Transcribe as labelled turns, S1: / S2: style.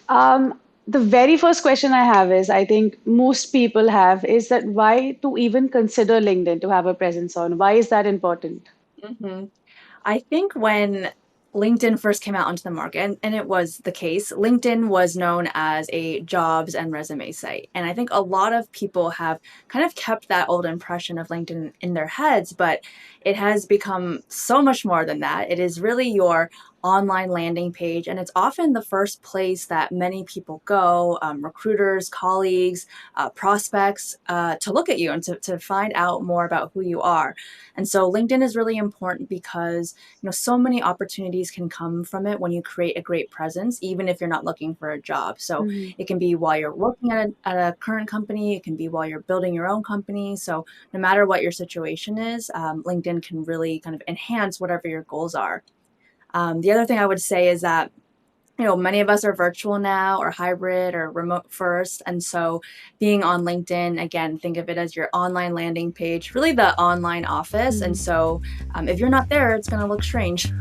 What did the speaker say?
S1: The very first question I have is, I think most people have, is that why to even consider LinkedIn to have a presence on? Why is that important?
S2: hmm I think when LinkedIn first came out onto the market, and it was the case, LinkedIn was known as a jobs and resume site. And I think a lot of people have kind of kept that old impression of LinkedIn in their heads, but it has become so much more than that. It is really your online landing page, and it's often the first place that many people go, recruiters, colleagues, prospects, to look at you and to find out more about who you are. And so LinkedIn is really important because so many opportunities can come from it when you create a great presence, even if you're not looking for a job. So
S1: Mhm.
S2: it can be while you're working at a current company, it can be while you're building your own company. So no matter what your situation is, LinkedIn can really kind of enhance whatever your goals are. The other thing I would say is that many of us are virtual now or hybrid or remote first. And so being on LinkedIn, again, think of it as your online landing page, really the online office. And
S1: Mhm.
S2: so if you're not there, it's going to look strange.